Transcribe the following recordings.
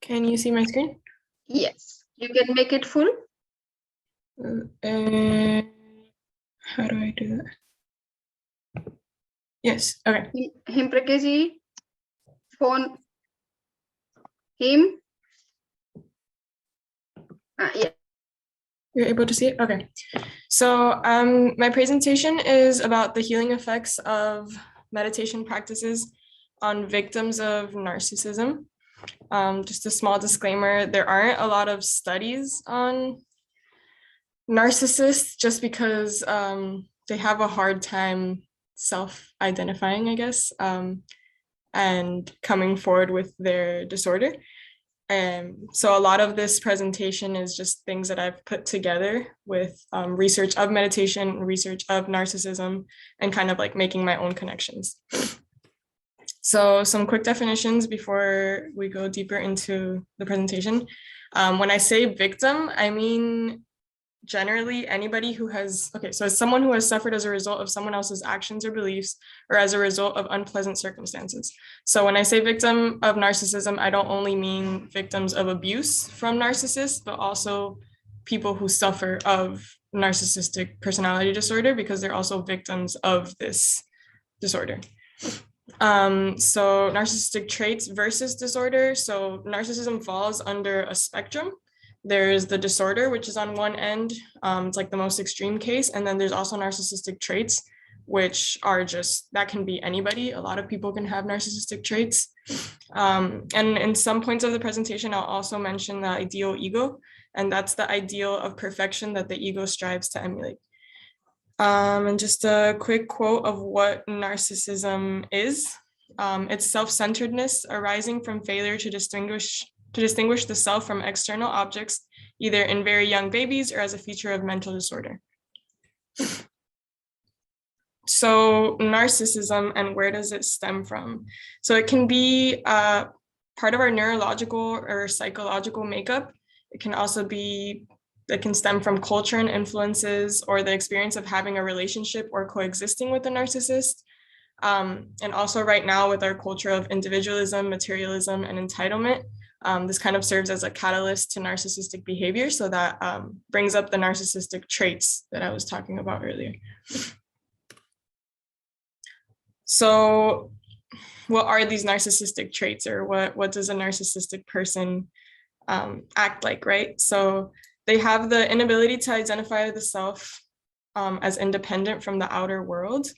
Can you see my screen? Yes, you can make it full. How do I do that? Yes, okay. Himprakaji, phone him. Yeah. You're able to see it? Okay. So my presentation is about the healing effects of meditation practices on victims of narcissism. Just a small disclaimer, there aren't a lot of studies on narcissists just because they have a hard time self-identifying, I guess, and coming forward with their disorder. So a lot of this presentation is just things that I've put together with research of meditation, research of narcissism, and kind of like making my own connections. So some quick definitions before we go deeper into the presentation. When I say victim, I mean generally anybody who has, so it's someone who has suffered as a result of someone else's actions or beliefs or as a result of unpleasant circumstances. So when I say victim of narcissism, I don't only mean victims of abuse from narcissists, but also people who suffer of narcissistic personality disorder because they're also victims of this disorder. So narcissistic traits versus disorder. So narcissism falls under a spectrum. There's the disorder, which is on one end. It's like the most extreme case. And then there's also narcissistic traits, which are just, that can be anybody. A lot of people can have narcissistic traits. And in some points of the presentation, I'll also mention the ideal ego. And that's the ideal of perfection that the ego strives to emulate. And just a quick quote of what narcissism is. It's self-centeredness arising from failure to distinguish the self from external objects, either in very young babies or as a feature of mental disorder. So narcissism, and where does it stem from? So it can be part of our neurological or psychological makeup. It can also be, it can stem from culture and influences or the experience of having a relationship or coexisting with a narcissist. And also right now with our culture of individualism, materialism, and entitlement, this kind of serves as a catalyst to narcissistic behavior. So that brings up the narcissistic traits that I was talking about earlier. So what are these narcissistic traits, or what does a narcissistic person act like, right? So they have the inability to identify the self as independent from the outer world.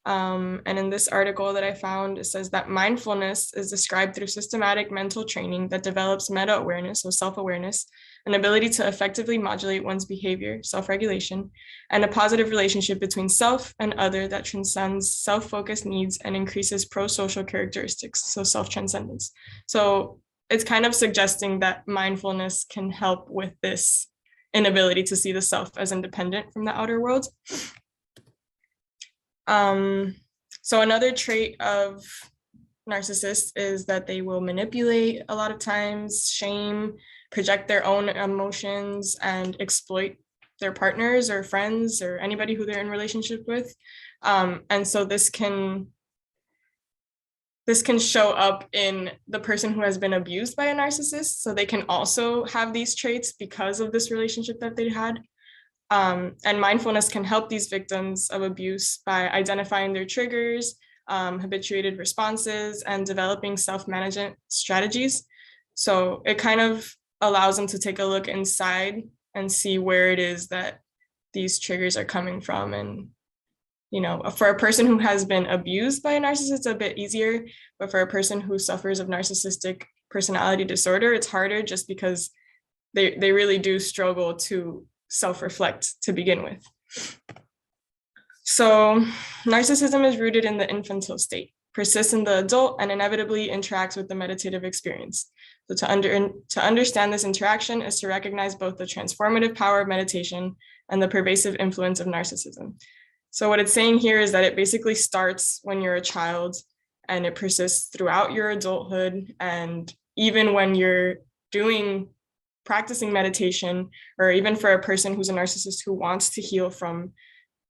And in this article that I found, it says that mindfulness is described through systematic mental training that develops meta-awareness, so self-awareness, an ability to effectively modulate one's behavior, self-regulation, and a positive relationship between self and other that transcends self-focused needs and increases pro-social characteristics, so self-transcendence. So it's kind of suggesting that mindfulness can help with this inability to see the self as independent from the outer world. So another trait of narcissists is that they will manipulate a lot of times, shame, project their own emotions, and exploit their partners or friends or anybody who they're in relationship with. And so this can show up in the person who has been abused by a narcissist. So they can also have these traits because of this relationship that they had. And mindfulness can help these victims of abuse by identifying their triggers, habituated responses, and developing self-management strategies. So it kind of allows them to take a look inside and see where it is that these triggers are coming from. And, you know, for a person who has been abused by a narcissist, it's a bit easier, but for a person who suffers of narcissistic personality disorder, it's harder just because they really do struggle to self-reflect to begin with. So narcissism is rooted in the infantile state, persists in the adult, and inevitably interacts with the meditative experience. So to understand this interaction is to recognize both the transformative power of meditation and the pervasive influence of narcissism. So what it's saying here is that it basically starts when you're a child and it persists throughout your adulthood. And even when you're practicing meditation, or even for a person who's a narcissist who wants to heal from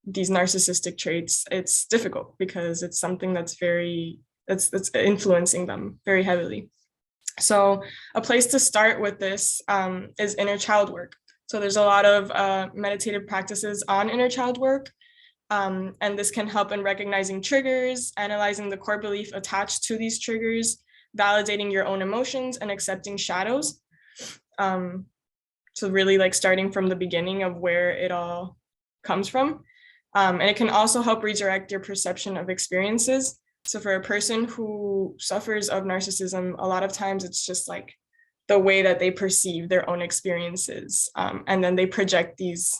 these narcissistic traits, it's difficult because it's something that's influencing them very heavily. So a place to start with this is inner child work. So there's a lot of meditative practices on inner child work. And this can help in recognizing triggers, analyzing the core belief attached to these triggers, validating your own emotions, and accepting shadows. So really like starting from the beginning of where it all comes from. And it can also help redirect your perception of experiences. So for a person who suffers of narcissism, a lot of times it's just like the way that they perceive their own experiences. And then they project these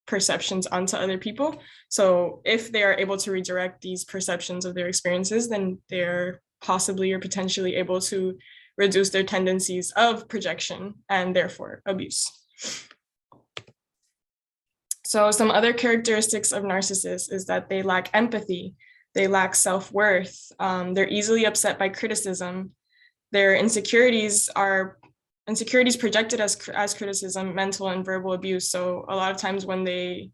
perceptions onto other people. So if they are able to redirect these perceptions of their experiences, then they're possibly or potentially able to reduce their tendencies of projection and therefore abuse. So some other characteristics of narcissists is that they lack empathy, they lack self-worth, they're easily upset by criticism, their insecurities projected as criticism, mental and verbal abuse. So a lot of times when they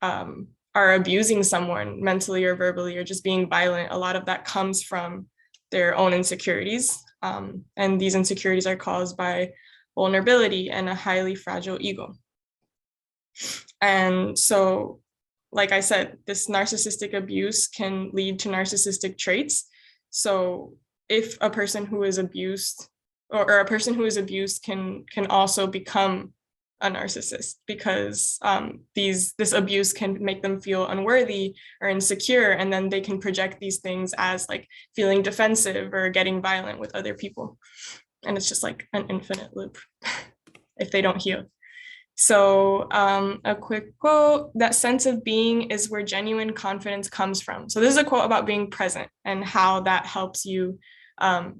are abusing someone mentally or verbally or just being violent, a lot of that comes from their own insecurities. And these insecurities are caused by vulnerability and a highly fragile ego. And so, like I said, this narcissistic abuse can lead to narcissistic traits. So if a person who is abused or a person who is abused can also become a narcissist, because this abuse can make them feel unworthy or insecure, and then they can project these things as like feeling defensive or getting violent with other people. And it's just like an infinite loop if they don't heal. So a quick quote, that sense of being is where genuine confidence comes from. So this is a quote about being present and how that helps you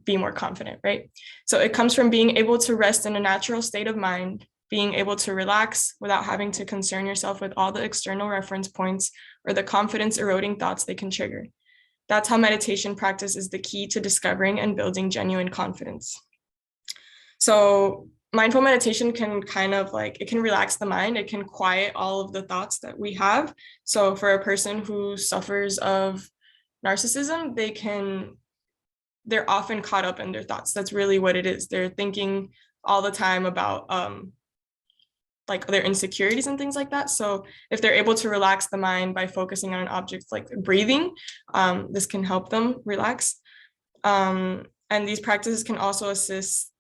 be more confident, right? So it comes from being able to rest in a natural state of mind, being able to relax without having to concern yourself with all the external reference points or the confidence eroding thoughts they can trigger. That's how meditation practice is the key to discovering and building genuine confidence. So mindful meditation can kind of like, it can relax the mind, it can quiet all of the thoughts that we have. So for a person who suffers of narcissism, they're often caught up in their thoughts. That's really what it is. They're thinking all the time about like their insecurities and things like that. So if they're able to relax the mind by focusing on an object like breathing, this can help them relax. And these practices can also assist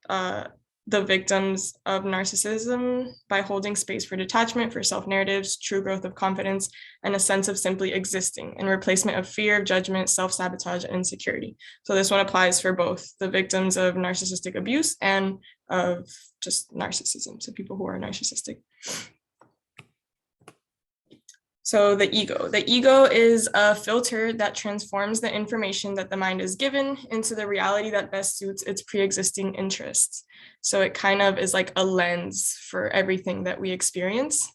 the victims of narcissism by holding space for detachment, for self-narratives, true growth of confidence, and a sense of simply existing in replacement of fear, judgment, self-sabotage, and insecurity. So this one applies for both the victims of narcissistic abuse and of just narcissism, so people who are narcissistic. So the ego is a filter that transforms the information that the mind is given into the reality that best suits its pre-existing interests. So it kind of is like a lens for everything that we experience.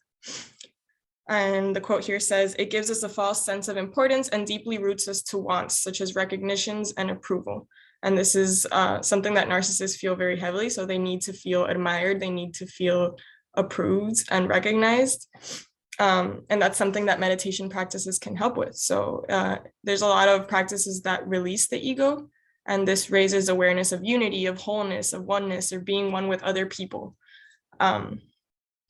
And the quote here says, it gives us a false sense of importance and deeply roots us to wants, such as recognitions and approval. And this is something that narcissists feel very heavily. So they need to feel admired, they need to feel approved and recognized. And that's something that meditation practices can help with. So there's a lot of practices that release the ego, and this raises awareness of unity, of wholeness, of oneness, or being one with other people. So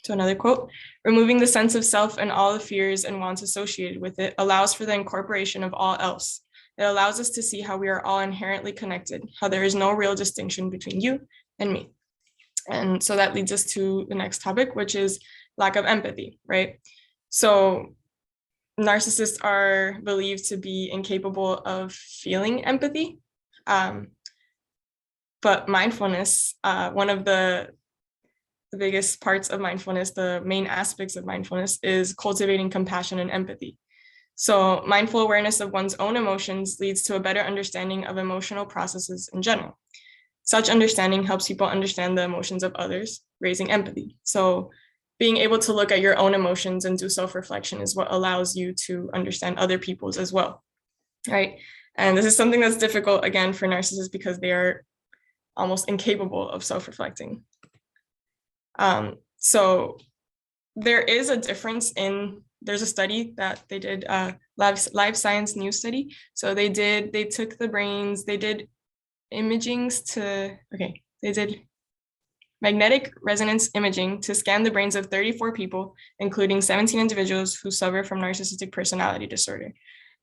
another quote, removing the sense of self and all the fears and wants associated with it allows for the incorporation of all else. It allows us to see how we are all inherently connected, how there is no real distinction between you and me. And so that leads us to the next topic, which is lack of empathy, right? So narcissists are believed to be incapable of feeling empathy. But mindfulness, one of the biggest parts of mindfulness, the main aspects of mindfulness, is cultivating compassion and empathy. So mindful awareness of one's own emotions leads to a better understanding of emotional processes in general. Such understanding helps people understand the emotions of others, raising empathy. So being able to look at your own emotions and do self-reflection is what allows you to understand other people's as well, right? And this is something that's difficult, again, for narcissists because they are almost incapable of self-reflecting. So there is a difference there's a study that they did, live science news study. So they took the brains, they did they did magnetic resonance imaging to scan the brains of 34 people, including 17 individuals who suffer from narcissistic personality disorder.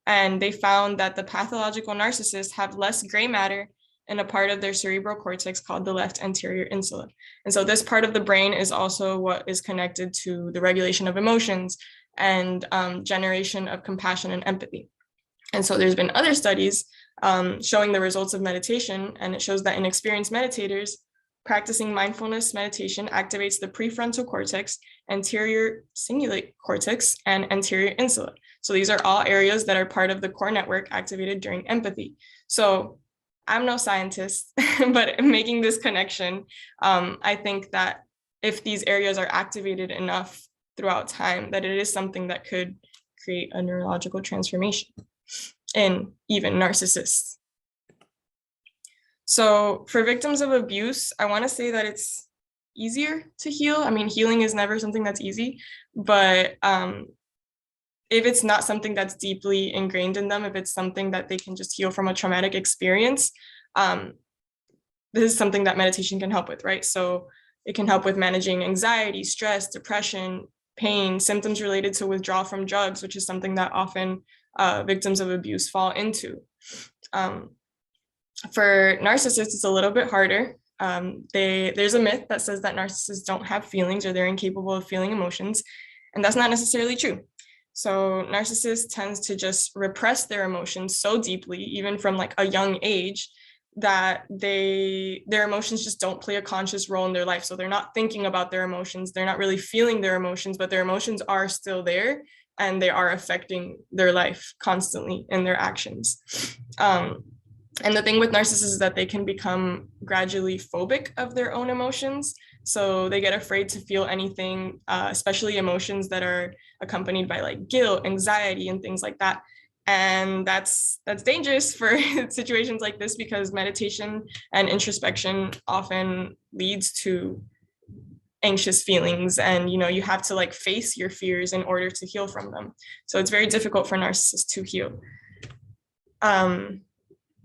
And they found that the pathological narcissists have less gray matter in a part of their cerebral cortex called the left anterior insula. And so this part of the brain is also what is connected to the regulation of emotions and generation of compassion and empathy. And so there's been other studies showing the results of meditation, and it shows that in experienced meditators, practicing mindfulness meditation activates the prefrontal cortex, anterior cingulate cortex, and anterior insula. So these are all areas that are part of the core network activated during empathy. So I'm no scientist, but making this connection, I think that if these areas are activated enough throughout time, that it is something that could create a neurological transformation in even narcissists. So for victims of abuse, I want to say that it's easier to heal. I mean, healing is never something that's easy, but if it's not something that's deeply ingrained in them, if it's something that they can just heal from a traumatic experience, this is something that meditation can help with, right? So it can help with managing anxiety, stress, depression, pain, symptoms related to withdrawal from drugs, which is something that often victims of abuse fall into. For narcissists, it's a little bit harder. There's a myth that says that narcissists don't have feelings or they're incapable of feeling emotions, and that's not necessarily true. So narcissists tend to just repress their emotions so deeply, even from like a young age, that their emotions just don't play a conscious role in their life. So they're not thinking about their emotions, they're not really feeling their emotions, but their emotions are still there and they are affecting their life constantly in their actions. And the thing with narcissists is that they can become gradually phobic of their own emotions. So they get afraid to feel anything, especially emotions that are accompanied by like guilt, anxiety, and things like that. And that's dangerous for situations like this, because meditation and introspection often leads to anxious feelings, and you have to like face your fears in order to heal from them. So it's very difficult for narcissists to heal.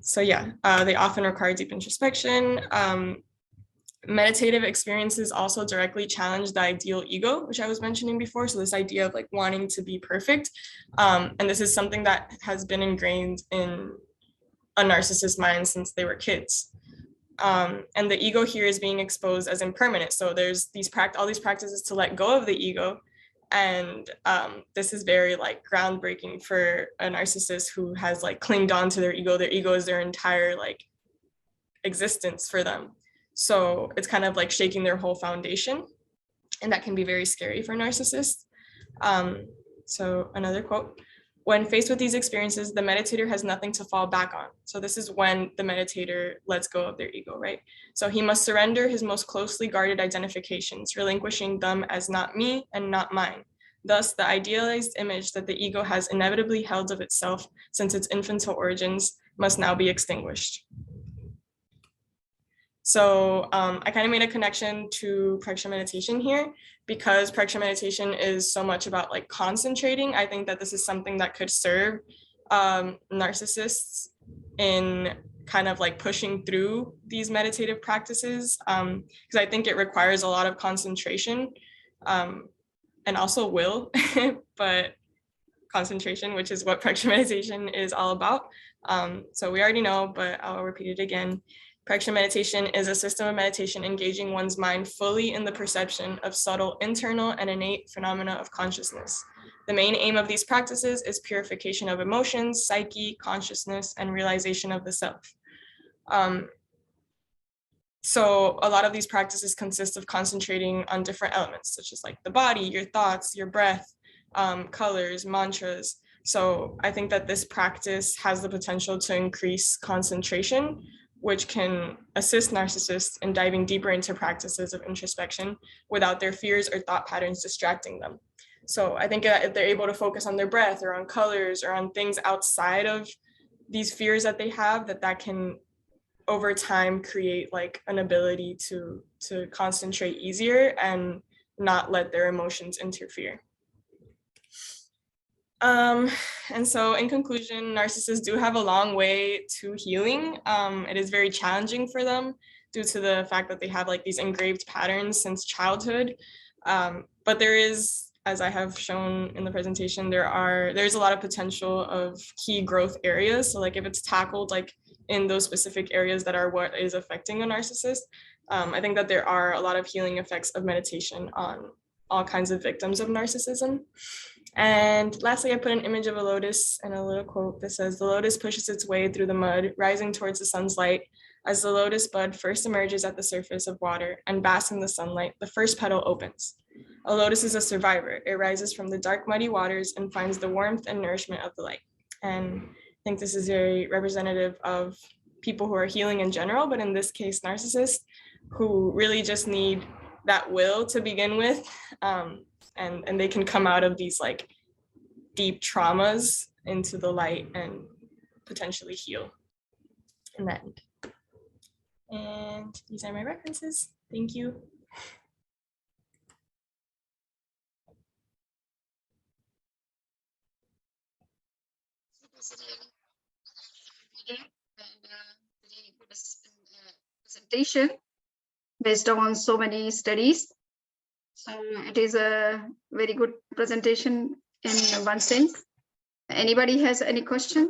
So yeah, they often require deep introspection. Meditative experiences also directly challenge the ideal ego, which I was mentioning before. So this idea of like wanting to be perfect. And this is something that has been ingrained in a narcissist's mind since they were kids. And the ego here is being exposed as impermanent. So there's all these practices to let go of the ego. And this is very like groundbreaking for a narcissist who has like clinged on to their ego. Their ego is their entire like existence for them. So it's kind of like shaking their whole foundation. And that can be very scary for narcissists. So another quote: when faced with these experiences, the meditator has nothing to fall back on. So this is when the meditator lets go of their ego, right? So he must surrender his most closely guarded identifications, relinquishing them as not me and not mine. Thus, the idealized image that the ego has inevitably held of itself since its infantile origins must now be extinguished. So I kind of made a connection to Praksha meditation here, because Praksha meditation is so much about like concentrating. I think that this is something that could serve narcissists in kind of like pushing through these meditative practices, because I think it requires a lot of concentration and also will, but concentration, which is what Praksha meditation is all about. So we already know, but I'll repeat it again. Praksha meditation is a system of meditation engaging one's mind fully in the perception of subtle internal and innate phenomena of consciousness. The main aim of these practices is purification of emotions, psyche, consciousness, and realization of the self. So a lot of these practices consist of concentrating on different elements, such as like the body, your thoughts, your breath, colors, mantras. So I think that this practice has the potential to increase concentration, which can assist narcissists in diving deeper into practices of introspection without their fears or thought patterns distracting them. So I think that if they're able to focus on their breath or on colors or on things outside of these fears that they have, that can over time create like an ability to concentrate easier and not let their emotions interfere. And so in conclusion, narcissists do have a long way to healing. It is very challenging for them due to the fact that they have like these engraved patterns since childhood. But there is, as I have shown in the presentation, there's a lot of potential of key growth areas. So like if it's tackled like in those specific areas that are what is affecting a narcissist, I think that there are a lot of healing effects of meditation on all kinds of victims of narcissism. And lastly, I put an image of a lotus and a little quote that says, "The lotus pushes its way through the mud, rising towards the sun's light. As the lotus bud first emerges at the surface of water and basks in the sunlight, the first petal opens. A lotus is a survivor. It rises from the dark, muddy waters and finds the warmth and nourishment of the light." And I think this is very representative of people who are healing in general, but in this case, narcissists who really just need that will to begin with. And they can come out of these like deep traumas into the light and potentially heal in that end. And these are my references. Thank you. Presentation based on so many studies. So it is a very good presentation in one sense. Anybody has any questions?